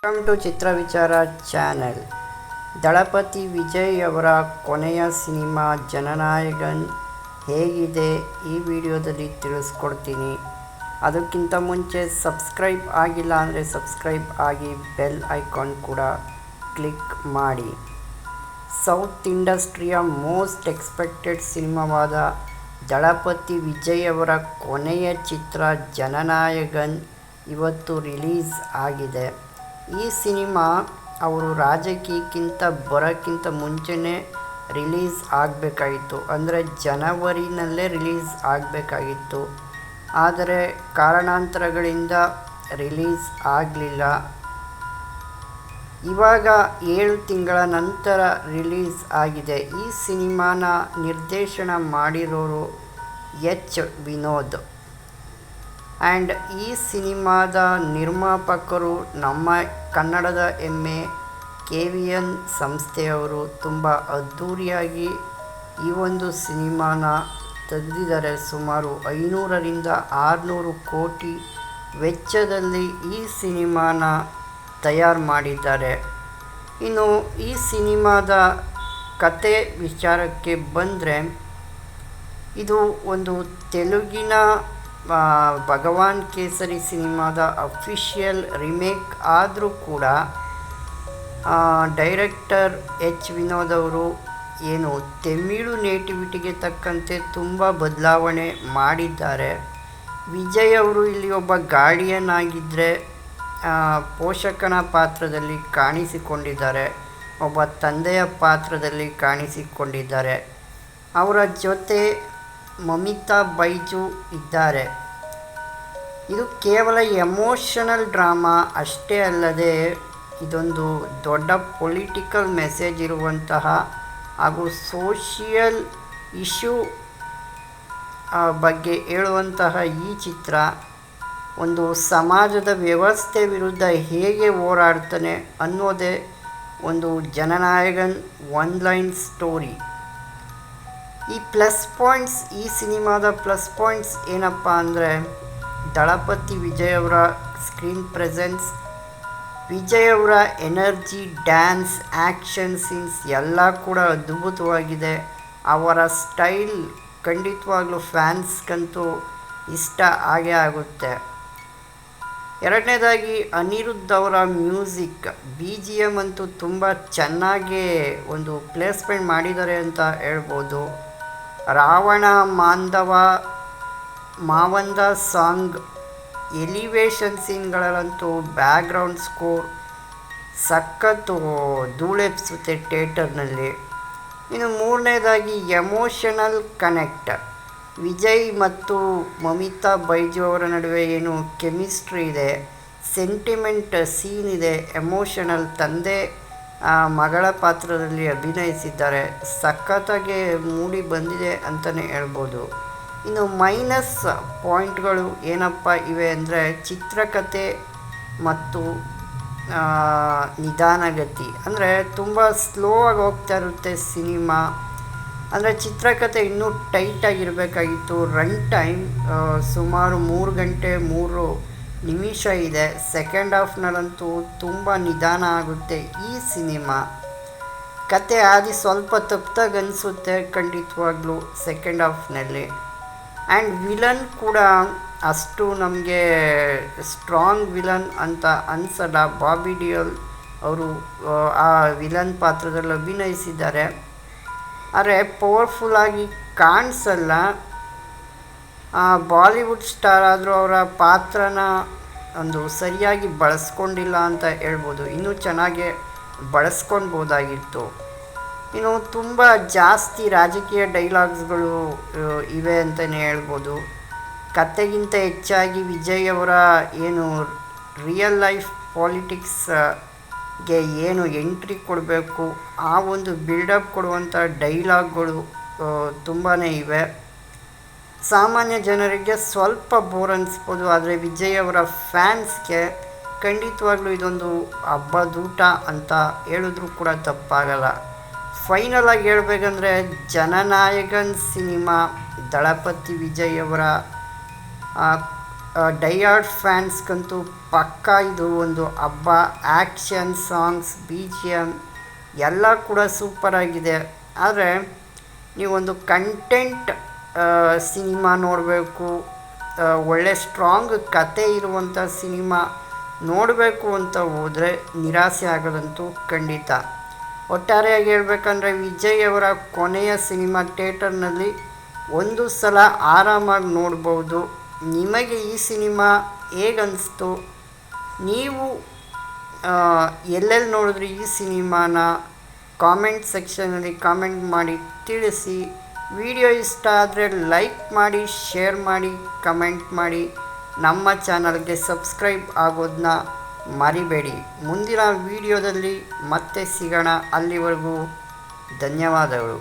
Welcome to ಚಿತ್ರ ವಿಚಾರ channel. ದಳಪತಿ Vijay ಅವರ ಕೊನೆಯ ಸಿನಿಮಾ ಜನನಾಯಗನ್ ಹೇಗಿದೆ ಈ ವಿಡಿಯೋದಲ್ಲಿ ತಿಳಿಸ್ಕೊಡ್ತೀನಿ. ಅದಕ್ಕಿಂತ ಮುಂಚೆ ಸಬ್ಸ್ಕ್ರೈಬ್ ಆಗಿಲ್ಲ ಅಂದರೆ ಸಬ್ಸ್ಕ್ರೈಬ್ ಆಗಿ ಬೆಲ್ ಐಕಾನ್ ಕೂಡ ಕ್ಲಿಕ್ ಮಾಡಿ. ಸೌತ್ ಇಂಡಸ್ಟ್ರಿಯ ಮೋಸ್ಟ್ ಎಕ್ಸ್ಪೆಕ್ಟೆಡ್ ಸಿನಿಮಾವಾದ ದಳಪತಿ ವಿಜಯ್ ಅವರ ಕೊನೆಯ ಚಿತ್ರ ಜನನಾಯಗನ್ ಇವತ್ತು ರಿಲೀಸ್ ಆಗಿದೆ. ಈ ಸಿನಿಮಾ ಅವರು ರಾಜಕೀಯಕ್ಕಿಂತ ಬರೋಕ್ಕಿಂತ ಮುಂಚೆನೇ ರಿಲೀಸ್ ಆಗಬೇಕಾಗಿತ್ತು, ಅಂದರೆ ಜನವರಿನಲ್ಲೇ ರಿಲೀಸ್ ಆಗಬೇಕಾಗಿತ್ತು. ಆದರೆ ಕಾರಣಾಂತರಗಳಿಂದ ರಿಲೀಸ್ ಆಗಲಿಲ್ಲ. ಇವಾಗ 7 ತಿಂಗಳ ನಂತರ ರಿಲೀಸ್ ಆಗಿದೆ. ಈ ಸಿನಿಮಾನ ನಿರ್ದೇಶನ ಮಾಡಿರೋರು ಎಚ್ ವಿನೋದ್ ಆ್ಯಂಡ್ ಈ ಸಿನಿಮಾದ ನಿರ್ಮಾಪಕರು ನಮ್ಮ ಕನ್ನಡದ ಹೆಮ್ಮೆ KVN ಸಂಸ್ಥೆಯವರು. ತುಂಬ ಅದ್ಧೂರಿಯಾಗಿ ಈ ಒಂದು ಸಿನಿಮಾನ ತೆಗೆದಿದ್ದಾರೆ. ಸುಮಾರು 500ರಿಂದ 600 ಕೋಟಿ ವೆಚ್ಚದಲ್ಲಿ ಈ ಸಿನಿಮಾನ ತಯಾರು ಮಾಡಿದ್ದಾರೆ. ಇನ್ನು ಈ ಸಿನಿಮಾದ ಕತೆ ವಿಚಾರಕ್ಕೆ ಬಂದರೆ, ಇದು ಒಂದು ತೆಲುಗಿನ ಭಗವಾನ್ ಕೇಸರಿ ಸಿನಿಮಾದ ಅಫಿಷಿಯಲ್ ರಿಮೇಕ್ ಆದರೂ ಕೂಡ ಡೈರೆಕ್ಟರ್ ಎಚ್ ವಿನೋದ್ ಅವರು ಏನು ತಮಿಳು ನೇಟಿವಿಟಿಗೆ ತಕ್ಕಂತೆ ತುಂಬ ಬದಲಾವಣೆ ಮಾಡಿದ್ದಾರೆ. ವಿಜಯ್ ಅವರು ಇಲ್ಲಿ ಒಬ್ಬ ಗಾರ್ಡಿಯನ್ ಆಗಿದ್ದರೆ ಪೋಷಕನ ಪಾತ್ರದಲ್ಲಿ ಕಾಣಿಸಿಕೊಂಡಿದ್ದಾರೆ, ಒಬ್ಬ ತಂದೆಯ ಪಾತ್ರದಲ್ಲಿ ಕಾಣಿಸಿಕೊಂಡಿದ್ದಾರೆ. ಅವರ ಜೊತೆ ಮಮಿತಾ ಬೈಜು ಇದ್ದಾರೆ. ಇದು ಕೇವಲ ಎಮೋಷನಲ್ ಡ್ರಾಮಾ ಅಷ್ಟೇ ಅಲ್ಲದೆ ಇದೊಂದು ದೊಡ್ಡ ಪೊಲಿಟಿಕಲ್ ಮೆಸೇಜ್ ಇರುವಂತಹ ಹಾಗೂ ಸೋಷಿಯಲ್ ಇಶ್ಯೂ ಬಗ್ಗೆ ಹೇಳುವಂತಹ ಈ ಚಿತ್ರ ಒಂದು ಸಮಾಜದ ವ್ಯವಸ್ಥೆ ವಿರುದ್ಧ ಹೇಗೆ ಹೋರಾಡ್ತಾನೆ ಅನ್ನೋದೇ ಒಂದು ಜನನಾಯಗನ್ ಒನ್ ಲೈನ್ ಸ್ಟೋರಿ. ಈ ಪ್ಲಸ್ ಪಾಯಿಂಟ್ಸ್, ಈ ಸಿನಿಮಾದ ಪ್ಲಸ್ ಪಾಯಿಂಟ್ಸ್ ಏನಪ್ಪ ಅಂದರೆ, ದಳಪತಿ ವಿಜಯ್ ಅವರ ಸ್ಕ್ರೀನ್ ಪ್ರೆಸೆನ್ಸ್, ವಿಜಯ್ ಅವರ ಎನರ್ಜಿ, ಡ್ಯಾನ್ಸ್, ಆ್ಯಕ್ಷನ್ ಸೀನ್ಸ್ ಎಲ್ಲ ಕೂಡ ಅದ್ಭುತವಾಗಿದೆ. ಅವರ ಸ್ಟೈಲ್ ಖಂಡಿತವಾಗ್ಲೂ ಫ್ಯಾನ್ಸ್ಗಂತೂ ಇಷ್ಟ ಆಗೇ ಆಗುತ್ತೆ. ಎರಡನೇದಾಗಿ ಅನಿರುದ್ಧ್ ಅವರ ಮ್ಯೂಸಿಕ್, BGM ಅಂತೂ ತುಂಬ ಚೆನ್ನಾಗಿ ಒಂದು ಪ್ಲೇಸ್ಮೆಂಟ್ ಮಾಡಿದ್ದಾರೆ ಅಂತ ಹೇಳ್ಬೋದು. ರಾವಣ ಮಾವಂದ ಸಾಂಗ್, ಎಲಿವೇಶನ್ ಸೀನ್ಗಳಲ್ಲಂತೂ ಬ್ಯಾಕ್ಗ್ರೌಂಡ್ ಸ್ಕೋರ್ ಸಖತ್ತು ಧೂಳೆಪ್ಸುತ್ತೆ ಥಿಯೇಟರ್ನಲ್ಲಿ. ಇನ್ನು ಮೂರನೇದಾಗಿ ಎಮೋಷನಲ್ ಕನೆಕ್ಟ್, ವಿಜಯ್ ಮತ್ತು ಮಮಿತಾ ಬೈಜು ಅವರ ನಡುವೆ ಏನು ಕೆಮಿಸ್ಟ್ರಿ ಇದೆ, ಸೆಂಟಿಮೆಂಟ್ ಸೀನ್ ಇದೆ, ಎಮೋಷನಲ್. ತಂದೆ ಮಗಳ ಪಾತ್ರದಲ್ಲಿ ಅಭಿನಯಿಸಿದ್ದಾರೆ, ಸಖತ್ತಾಗಿ ಮೂಡಿ ಬಂದಿದೆ ಅಂತಲೇ ಹೇಳ್ಬೋದು. ಇನ್ನು ಮೈನಸ್ ಪಾಯಿಂಟ್ಗಳು ಏನಪ್ಪ ಇವೆ ಅಂದರೆ, ಚಿತ್ರಕಥೆ ಮತ್ತು ನಿಧಾನಗತಿ. ಅಂದರೆ ತುಂಬ ಸ್ಲೋ ಆಗಿ ಹೋಗ್ತಾ ಇರುತ್ತೆ ಸಿನಿಮಾ. ಅಂದರೆ ಚಿತ್ರಕಥೆ ಇನ್ನೂ ಟೈಟಾಗಿರಬೇಕಾಗಿತ್ತು. ರನ್ ಟೈಮ್ ಸುಮಾರು 3 ಗಂಟೆ 3 ನಿಮಿಷ ಇದೆ. ಸೆಕೆಂಡ್ ಹಾಫ್ನಲ್ಲಂತೂ ತುಂಬ ನಿಧಾನ ಆಗುತ್ತೆ ಈ ಸಿನಿಮಾ. ಕತೆ ಆದಿ ಸ್ವಲ್ಪ ತಪ್ಪಾಗಿ ಅನಿಸುತ್ತೆ ಖಂಡಿತವಾಗ್ಲೂ ಸೆಕೆಂಡ್ ಹಾಫ್ನಲ್ಲಿ. ಆ್ಯಂಡ್ ವಿಲನ್ ಕೂಡ ಅಷ್ಟು ನಮಗೆ ಸ್ಟ್ರಾಂಗ್ ವಿಲನ್ ಅಂತ ಅನಿಸಲ್ಲ. ಬಾಬಿ ಡಿಯೋಲ್ ಅವರು ಆ ವಿಲನ್ ಪಾತ್ರದಲ್ಲಿ ಅಭಿನಯಿಸಿದ್ದಾರೆ, ಆದರೆ ಪವರ್ಫುಲ್ಲಾಗಿ ಕಾಣಿಸಲ್ಲ. ಬಾಲಿವುಡ್ ಸ್ಟಾರ್ ಆದರೂ ಅವರ ಪಾತ್ರನ ಒಂದು ಸರಿಯಾಗಿ ಬಳಸ್ಕೊಂಡಿಲ್ಲ ಅಂತ ಹೇಳ್ಬೋದು. ಇನ್ನೂ ಚೆನ್ನಾಗಿ ಬಳಸ್ಕೊಳ್ಬೋದಾಗಿತ್ತು. ಇನ್ನು ತುಂಬ ಜಾಸ್ತಿ ರಾಜಕೀಯ ಡೈಲಾಗ್ಸ್ಗಳು ಇವೆ ಅಂತಲೇ ಹೇಳ್ಬೋದು. ಕತೆಗಿಂತ ಹೆಚ್ಚಾಗಿ ವಿಜಯ್ ಅವರ ಏನು ರಿಯಲ್ ಲೈಫ್ ಪಾಲಿಟಿಕ್ಸ್ಗೆ ಏನು ಎಂಟ್ರಿ ಕೊಡಬೇಕು, ಆ ಒಂದು ಬಿಲ್ಡಪ್ ಕೊಡುವಂಥ ಡೈಲಾಗ್ಗಳು ತುಂಬಾ ಇವೆ. ಸಾಮಾನ್ಯ ಜನರಿಗೆ ಸ್ವಲ್ಪ ಬೋರ್ ಅನಿಸ್ಬೋದು, ಆದರೆ ವಿಜಯ್ ಅವರ ಫ್ಯಾನ್ಸ್ಗೆ ಖಂಡಿತವಾಗ್ಲೂ ಇದೊಂದು ಹಬ್ಬದೂಟ ಅಂತ ಹೇಳಿದ್ರೂ ಕೂಡ ತಪ್ಪಾಗಲ್ಲ. ಫೈನಲ್ ಆಗಿ ಹೇಳ್ಬೇಕಂದ್ರೆ, ಜನನಾಯಗನ್ ಸಿನಿಮಾ ದಳಪತಿ ವಿಜಯ್ ಅವರ ಡೈಯಾರ್ಡ್ ಫ್ಯಾನ್ಸ್ಗಂತೂ ಪಕ್ಕ ಇದು ಒಂದು ಹಬ್ಬ. Action, songs, B G M ಎಲ್ಲ ಕೂಡ ಸೂಪರಾಗಿದೆ. ಆದರೆ ನೀವೊಂದು ಕಂಟೆಂಟ್ ಸಿನಿಮಾ ನೋಡಬೇಕು, ಒಳ್ಳೆ ಸ್ಟ್ರಾಂಗ್ ಕತೆ ಇರುವಂಥ ಸಿನಿಮಾ ನೋಡಬೇಕು ಅಂತ ಹೋದರೆ ನಿರಾಸೆ ಆಗೋದಂತೂ ಖಂಡಿತ. ಒಟ್ಟಾರೆಯಾಗಿ ಹೇಳ್ಬೇಕಂದ್ರೆ ವಿಜಯ್ ಅವರ ಕೊನೆಯ ಸಿನಿಮಾ ಥಿಯೇಟರ್ನಲ್ಲಿ ಒಂದು ಸಲ ಆರಾಮಾಗಿ ನೋಡ್ಬೋದು. ನಿಮಗೆ ಈ ಸಿನಿಮಾ ಹೇಗನ್ನಿಸ್ತು? ನೀವು ಎಲ್ಲೆಲ್ಲಿ ನೋಡಿದ್ರಿ ಈ ಸಿನಿಮಾನ? ಕಾಮೆಂಟ್ ಸೆಕ್ಷನಲ್ಲಿ ಕಾಮೆಂಟ್ ಮಾಡಿ ತಿಳಿಸಿ. ವಿಡಿಯೋ ಇಷ್ಟ ಆದರೆ ಲೈಕ್ ಮಾಡಿ, ಶೇರ್ ಮಾಡಿ, ಕಮೆಂಟ್ ಮಾಡಿ. ನಮ್ಮ ಚಾನಲ್ಗೆ ಸಬ್ಸ್ಕ್ರೈಬ್ ಆಗೋದನ್ನ ಮರಿಬೇಡಿ. ಮುಂದಿನ ವಿಡಿಯೋದಲ್ಲಿ ಮತ್ತೆ ಸಿಗೋಣ. ಅಲ್ಲಿವರೆಗೂ ಧನ್ಯವಾದಗಳು.